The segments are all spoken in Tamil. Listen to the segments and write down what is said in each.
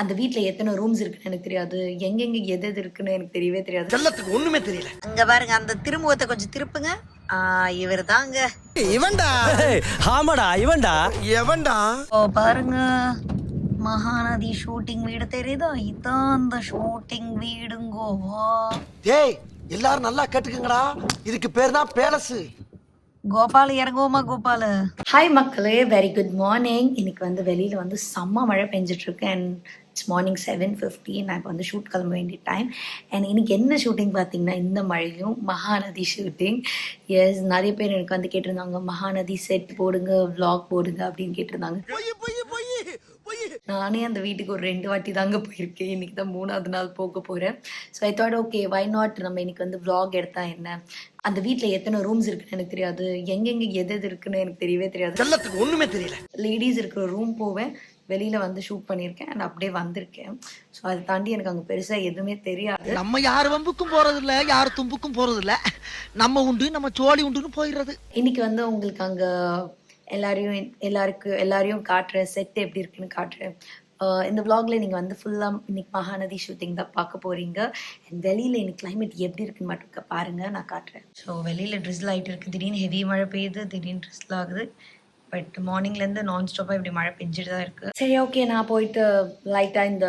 அந்த வீட்ல எத்தனை ரூம்ஸ் இருக்குன்னு எனக்கு தெரியாது. எங்கெங்க எது எது இருக்குன்னு எனக்கு தெரியவே தெரியாது. செல்லத்துக்கு ஒண்ணுமே தெரியல. அங்க பாருங்க அந்த திருமுகத்தை கொஞ்சம் திருப்புங்க. இவர் தாங்க இவன்டா. ஆமாடா இவன்டா. எவன்டா? பாருங்க மகாநதி ஷூட்டிங் வீடு தெரியுதா? இதான் அந்த ஷூட்டிங் வீடுங்கோ. டேய் எல்லாரும் நல்லா கேட்டுக்குங்கடா. இதுக்கு பேர் தான் பேலஸ். கோபால் இறங்குவோமா கோபால்? ஹாய் மக்களே, வெரி குட் மார்னிங். இன்னைக்கு வந்து வெளியில் வந்து செம்ம மழை பெஞ்சிட்டு இருக்கு அண்ட் இட்ஸ் மார்னிங் 7:50. நான் இப்போ வந்து ஷூட் கிளம்ப வேண்டிய டைம். அண்ட் இன்னைக்கு என்ன ஷூட்டிங் பார்த்தீங்கன்னா, இந்த மழையும் மகாநதி ஷூட்டிங். எஸ், நிறைய பேர் எனக்கு வந்து கேட்டிருந்தாங்க, மகாநதி செட் போடுங்க, vlog போடுங்க அப்படின்னு கேட்டிருந்தாங்க. நானே அந்த வீட்டுக்கு ஒரு 2 வாட்டி தாங்க போயிருக்கேன். இன்னைக்கு தான் 3வது நாள் போக போகிறேன். So I thought okay why not, நம்ம இன்னைக்கு வந்து vlog எடுத்தா என்ன. அந்த வீட்டில் எத்தனை ரூம்ஸ் இருக்குன்னு எனக்கு தெரியாது, எங்கெங்க எது எது இருக்குன்னு எனக்கு தெரியவே தெரியாது. செல்லத்துக்கு ஒண்ணுமே தெரியல. லேடிஸ் இருக்கிற ரூம் போவேன், வெளியில் வந்து ஷூட் பண்ணியிருக்கேன் அண்ட் அப்படியே வந்திருக்கேன். ஸோ அதை தாண்டி எனக்கு அங்கே பெருசாக எதுவுமே தெரியாது. நம்ம யார் வம்புக்கும் போறது இல்ல, யார் தும்புக்கும் போறது இல்ல. நம்ம உண்டு நம்ம சோழி உண்டுன்னு போயிடுறது. இன்னைக்கு வந்து உங்களுக்கு அங்கே எல்லாரையும் காட்டுறேன், செட் எப்படி இருக்குன்னு காட்டுறேன். இந்த vlogல நீங்கள் வந்து ஃபுல்லாக இன்னைக்கு மகாநதி ஷூட்டிங் தான் பார்க்க போகிறீங்க. அண்ட் வெளியில் இன்னைக்கு கிளைமேட் எப்படி இருக்குன்னு மட்டும் பாருங்கள், நான் காட்டுறேன். ஸோ வெளியில் ட்ரிஸ்ல் ஆகிட்டு இருக்குது, திடீர்னு ஹெவி மழை பெய்யுது, திடீர்னு ட்ரிஸ்ல் ஆகுது. பட் மார்னிங்லேருந்து நான் ஸ்டாப்பாக இப்படி மழை பெஞ்சிட்டு தான் இருக்குது. சரி ஓகே, நான் போயிட்டு லைட்டாக இந்த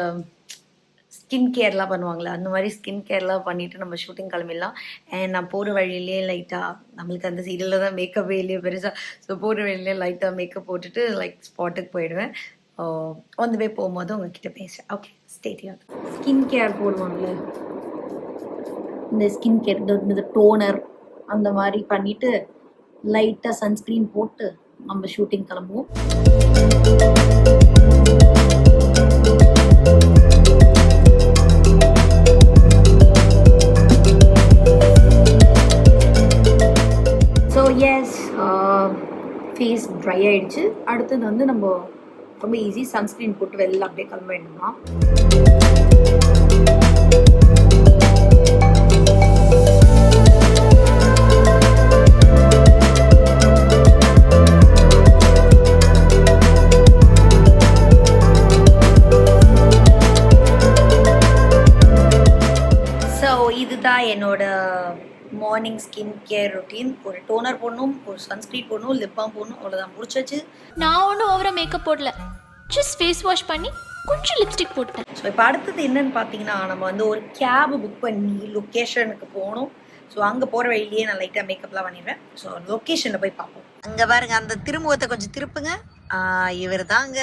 ஸ்கின் கேர்லாம் பண்ணுவாங்களே அந்த மாதிரி ஸ்கின் கேர்லாம் பண்ணிவிட்டு நம்ம ஷூட்டிங் கிளம்பிடலாம். அண்ட் நான் போகிற வழியிலே லைட்டாக, நம்மளுக்கு அந்த சீரியலில் தான் மேக்கப்பே இல்லையே பெருசாக, ஸோ போகிற வழியிலே லைட்டாக மேக்கப் போட்டுட்டு லைக் ஸ்பாட்டுக்கு போயிடுவேன். ஆன் தி வே போகும்போது உங்ககிட்ட பேசுகிறேன். Okay stay tune. Skin care போடுவாங்களே, இந்த ஸ்கின் கேர், இந்த டோனர் அந்த மாதிரி பண்ணிவிட்டு லைட்டாக சன்ஸ்க்ரீன் போட்டு நம்ம ஷூட்டிங் கிளம்புவோம். ஸோ எஸ், ஃபேஸ் ட்ரை ஆகிடுச்சு. அடுத்தது வந்து நம்ம ரொம்ப ஈஸி சன்ஸ்க்ரீன் போட்டு வெளில அப்படியே கிளம்ப வேண்டும்தான். ஸோ இதுதான் என்னோட மார்னிங் ஸ்கின் கேர் ரொட்டீன். ஒரு டோனர் போடணும், ஒரு சன்ஸ்க்ரீன் போடணும், லிப் பாம் போடணும், அவ்வளோதான், முடிச்சாச்சு. நான் ஒன்றும் ஓவரா மேக்கப் போடல, ஜஸ்ட் ஃபேஸ் வாஷ் பண்ணி கொஞ்சம் லிப்ஸ்டிக் போட்டேன். ஸோ இப்போ அடுத்தது என்னன்னு பார்த்தீங்கன்னா, நம்ம வந்து ஒரு கேப் புக் பண்ணி லொக்கேஷனுக்கு போகணும். ஸோ அங்கே போகிற வழியிலேயே நான் லைட்டாக மேக்கப்லாம் பண்ணிடுவேன். ஸோ லொக்கேஷனில் போய் பார்ப்போம். அங்க பாருங்க அந்த திருமுகத்தை கொஞ்சம் திருப்புங்க. இவர் தாங்க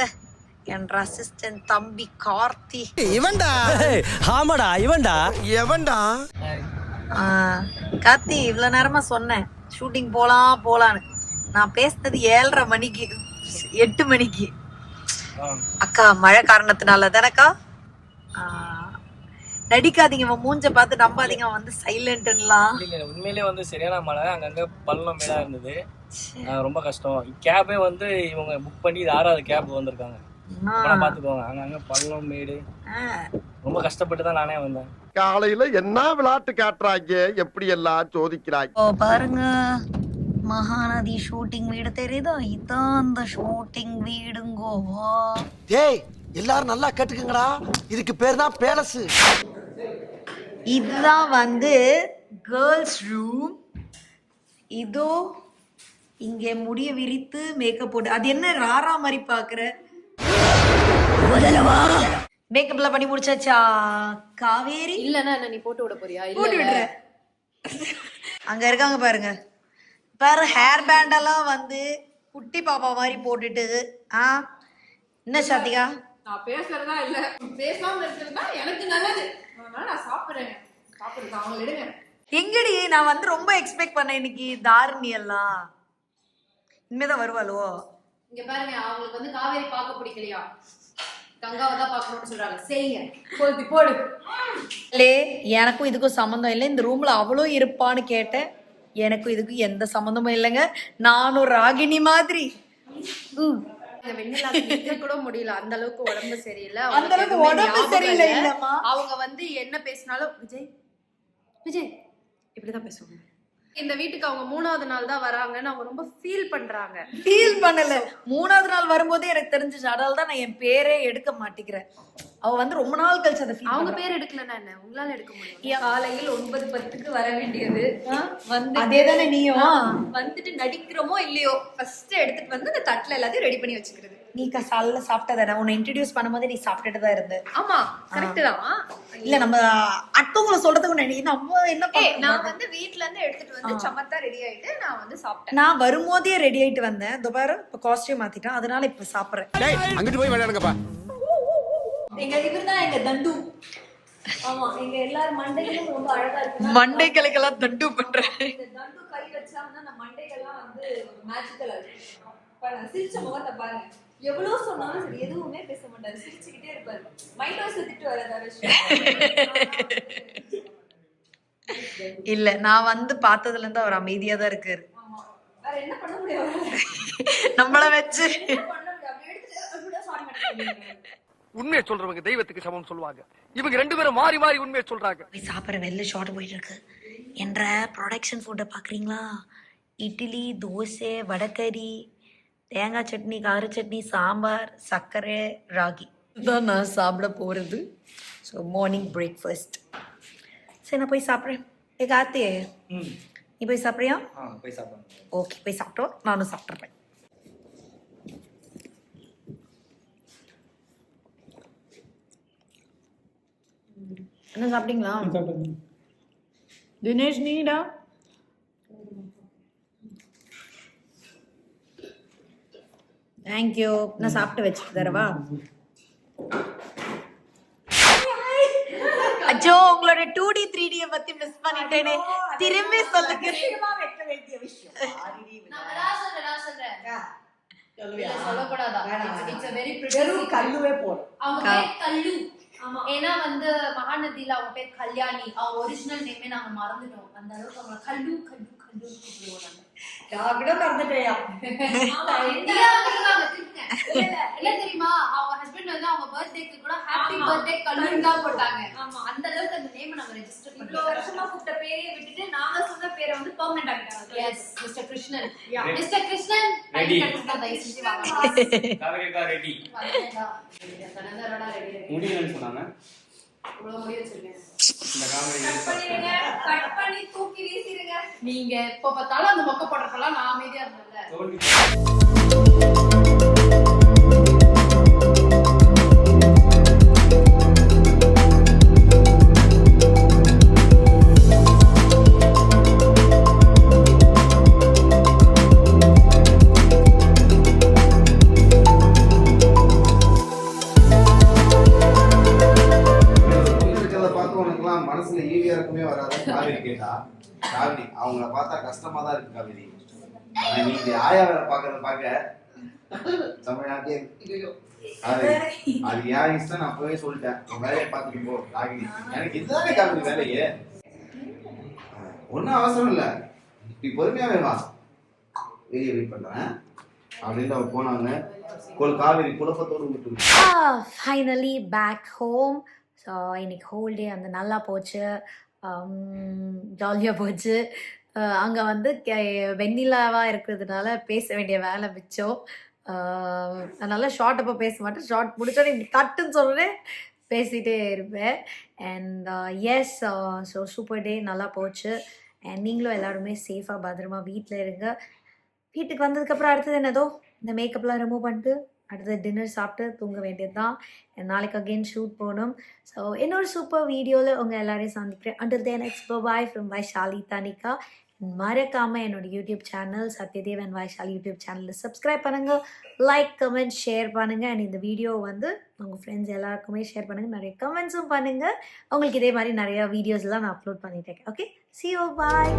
என் அசிஸ்டன்ட் தம்பி கார்த்தி. இவன்டா. ஆமாடா இவன்டா. எவன்டா? கார்த்தி, இவ்வளோ நேரமா சொன்னேன் ஷூட்டிங் போலான்னு. நான் பேசுனது 7:30 மணிக்கு, 8 மணிக்கு. அக்கா மழை காரணத்தினால தானக்கா. நடிக்காதீங்க, மூஞ்ச பார்த்து நம்பாதீங்க, வந்து சைலண்ட்லாம். உண்மையிலே வந்து சரியான மழை, அங்கங்க பள்ளம் மேலா இருந்தது, ரொம்ப கஷ்டம். கேபே வந்து இவங்க புக் பண்ணி 6வது கேப் வந்திருக்காங்க. பாத்துக்கோங்க, அங்கங்க பள்ளம் மேடு, ரொம்ப கஷ்டப்பட்டு தான் நானே வந்தேன். காலையில என்ன விளையாட்டு காட்டுறாங்க, எப்படி எல்லாம் சோதிக்கிறாங்க. பாருங்க மகாநதி ஷூட்டிங் வீடு தெரியுதா? இதான் அந்த ஷூட்டிங் வீடுங்கோ. டேய் எல்லாரும் நல்லா கேட்டுக்குங்கடா. இதுக்கு பேர் தான் பேலஸ். இதுதான் வந்து கேர்ள்ஸ் ரூம். இதோ இங்கே முடிய விரித்து மேக்கப் போட்டு, அது என்ன ராரா மாதிரி பாக்குற? மேக்கப்லாம் பண்ணி முடிச்சாச்சா காவேரி? இல்லன்னா நீ போட்டு விட போறியா? போட்டு விடுற. அங்க இருக்காங்க பாருங்க, பாரு ஹேர் பேண்டெல்லாம் வந்து குட்டி பாப்பா மாதிரி போட்டுட்டு. என்ன சாத்திகா? நான் பேசுறதா இல்ல, பேசாம இருக்கிறதா எனக்கு நல்லது. அதனால நான் சாப்பிடுறேன். அவங்க எடுங்க. எங்கடி, நான் வந்து ரொம்ப எக்ஸ்பெக்ட் பண்ணேன் இன்னைக்கு தாரணி எல்லாம். இனிமேதான் வருவாளோ? இங்க பாருங்க, அவங்களுக்கு வந்து காவேரி பார்க்க பிடிக்கலையா, கங்காவை தான் பார்க்கணும்னு சொல்றாங்க. செய்யுங்க, போது போடு. எனக்கும் இதுக்கும் சம்மந்தம் இல்லை. இந்த ரூம்ல அவ்வளோ இருப்பான்னு கேட்டேன், எனக்கும் இதுக்கும் எந்த சம்மந்தமும் இல்லைங்க. நானும் ராகினி மாதிரி. வெண்ணிலா கூட முடியல, அந்த அளவுக்கு உடம்பு சரியில்லை. அந்த அளவுக்கு உடம்பு சரியில்லை இல்லம்மா. அவங்க வந்து என்ன பேசினாலும் விஜய் விஜய் இப்படிதான் பேசுவாங்க. இந்த வீட்டுக்கு அவங்க 3வது நாள் தான் வராங்கன்னு அவங்க ரொம்ப ஃபீல் பண்றாங்க. ஃபீல் பண்ணல. 3வது நாள் வரும்போதே எனக்கு தெரிஞ்சிச்சு. அதனால தான் நான் என் பேரே எடுக்க மாட்டேங்கிறேன். அவ வந்து ரொம்ப நாள் கழிச்சு அதை ஃபீல் அவங்க பேர் எடுக்கலன்னா என்ன, உங்களால எடுக்க முடியும்? காலையில் 9:10 வர வேண்டியது வந்து அதேதானே நீயும் வந்துட்டு நடிக்கிறோமோ இல்லையோ ஃபர்ஸ்ட் எடுத்துட்டு வந்து அந்த தட்டுல எல்லாத்தையும் ரெடி பண்ணி வச்சுக்கிறது. நீ காலைல சாப்பிட்டதானே? உன்னை இன்ட்ரடியூஸ் பண்ணும்போது நீ சாப்பிட்டுட்டு தான் இருந்த. ஆமா கரெக்ட் தான். இல்ல நம்ம அடுத்தவங்களை சொல்றதுக்கு முன்னாடி நம்ம என்ன நான் வந்து வீட்ல இருந்து எடுத்துட்டு வந்து சமத்தா ரெடி ஆயிட்டு நான் வந்து சாப்பிட்டேன். நான் வரும்போதே ரெடி ஆயிட்டு வந்தேன். இந்த பாரு இப்ப காஸ்டியூம் மாத்திட்டேன். அதனால இப்ப சாப்பிடுறேன். அங்கிட்டு போய் விளையாடுங்கப்பா. எங்க இவர்தான் எங்க தண்டு. ஆமா எங்க எல்லாரும் மண்டைகளும் ரொம்ப அழகா இருக்கு. மண்டைகளுக்கெல்லாம் தண்டு பண்றேன். இந்த தண்டு கை வச்சாங்கன்னா நம்ம மண்டைகள்லாம் வந்து மேஜிக்கலா இருக்கு. பாருங்க சிரிச்ச முகத்தை பாருங்க. எவ்வளவு சொன்னாலும் சரி எதுவுமே பேச மாட்டாரு, சிரிச்சுக்கிட்டே இருப்பாரு. மைண்ட் வாய்ஸ் திட்டு வராது. இல்ல நான் வந்து பார்த்ததுல இருந்து அவர் அமைதியா தான் இருக்காரு. ஆமா வேற என்ன பண்ண முடியும் நம்மள வச்சு என்ன பண்ண முடியும்? அப்படி எடுத்து அப்படியே சாரி பண்ணிட்டு உண்மையை சொல்றவங்க தெய்வத்துக்கு சமம் சொல்லுவாங்க. இவங்க 2 பேரும் மாறி மாறி உண்மையை சொல்றாங்க. போய் சாப்பிட்ற வெளில ஷார்ட் போயிட்டு இருக்கு. என்ற ப்ரொடக்ஷன் ஃபுட்டை பார்க்குறீங்களா? இட்லி, தோசை, வடகறி, தேங்காய் சட்னி, கார சட்னி, சாம்பார், சர்க்கரை, ராகி இதுதான் நான் சாப்பிட போகிறது. So morning breakfast. சரி நான் போய் சாப்பிட்றேன். ஆர்த்தி நீ போய் சாப்பிட்றியா? போய் சாப்பிடுங்க. ஓகே போய் சாப்பிட்டோம். நானும் சாப்பிட்றேன். என்ன சாப்பிட்டீங்களா? தினேஷ் நீடா? தேங்க்யூ. நான் சாப்பிட்டு வச்சுட்டு தரவா? அச்சோ உங்களோட 2D 3D பத்தி மிஸ் பண்ணிட்டேனே. திரும்பி சொல்லுங்க. ஏன்னா வந்து மகாநதியில அவங்க பேர் கல்யாணி. அவங்க ஒரிஜினல் நேமே நாங்க மறந்துட்டோம். அந்த அளவுக்கு அவங்க கல்லு கல்லு கல்லு கூப்பிடுவோம். என்ன தெரியுமா, அவங்க ஹஸ்பண்ட் வந்து அவங்க பர்த்டேக்கு கூட ஹாப்பி பர்த்டே கல்லுன்னு தான் போட்டாங்க. அந்த அளவுக்கு அந்த நேம் நாங்க ரெஜிஸ்டர் பண்ணோம். இவ்வளவு வருஷமா கூப்பிட்ட பேரையே விட்டுட்டு நாங்க சொன்ன பேரை வந்து பெர்மனன்ட் ஆக்கிட்டாங்க. S mister Krishnan. Mister Krishnan ready. தயவு செஞ்சு வாங்க. காவேரிக்கா ரெடி. கனகரோட ரெடி. முடியலன்னு சொன்னாங்க. இவ்வளவு முடி வச்சிருக்கேன். இந்த காவேரி கட் பண்ணி தூக்கி வீசிடுங்க. நீங்க எப்ப பார்த்தாலும் அந்த மொக்க போடுறப்பெல்லாம் நான் அமைதியா இருந்தேன்ல. தோல்வி. மனசுல ஈவியா இருக்குமே வராது. காவேரி கேட்டா காவேரி அவங்கள பார்த்தா கஷ்டமா தான் இருக்கு காவேரி. ஆனா நீ இந்த ஆயா வேலை பார்க்க தமிழ்நாட்டே அது ஏன் இஷ்டம். நான் போய் சொல்லிட்டேன் உன் வேலையை பார்த்துட்டு போ ராகினி. எனக்கு இதுதானே காவேரி வேலையே. ஒன்னும் அவசரம் இல்ல, நீ பொறுமையாவே வா, வெளியே வெயிட் பண்றேன் அப்படின்னு அவங்க போனாங்க. காவேரி குழப்பத்தோடு விட்டு ஃபைனலி பேக் ஹோம். ஸோ இன்னைக்கு ஹோல் டே அந்த நல்லா போச்சு, ஜாலியாக போச்சு. அங்கே வந்து வெண்ணிலாவாக இருக்கிறதுனால பேச வேண்டிய வேலை மிச்சம். அதனால ஷார்ட் அப்போ பேச மாட்டேன். ஷார்ட் முடிச்சோடனே இப்படி தட்டுன்னு சொல்கிறேன் பேசிகிட்டே இருப்பேன். அண்ட் எஸ் ஸோ சூப்பர் டே நல்லா போச்சு. அண்ட் நீங்களும் எல்லாருமே சேஃபாக பத்திரமா வீட்டில் இருங்க. வீட்டுக்கு வந்ததுக்கப்புறம் அடுத்தது என்னதோ இந்த மேக்கப்லாம் ரிமூவ் பண்ணிட்டு அடுத்தது டின்னர் சாப்பிட்டு தூங்க வேண்டியது தான். நாளைக்கு அகெயின் ஷூட் போகணும். ஸோ இன்னொரு சூப்பர் வீடியோவில் உங்கள் எல்லாரையும் சந்திக்கிறேன். Until then next bye from Vaishali Thanika. மறக்காமல் என்னோட YouTube channel Satyadev and Vaishali YouTube சேனலில் சப்ஸ்கிரைப் பண்ணுங்கள், லைக் கமெண்ட் ஷேர் பண்ணுங்கள். அண்ட் இந்த வீடியோ வந்து உங்கள் ஃப்ரெண்ட்ஸ் எல்லாருக்குமே ஷேர் பண்ணுங்கள், நிறைய கமெண்ட்ஸும் பண்ணுங்கள். உங்களுக்கு இதே மாதிரி நிறையா வீடியோஸ்லாம் நான் அப்லோட் பண்ணிட்டேன். Okay, see you, bye.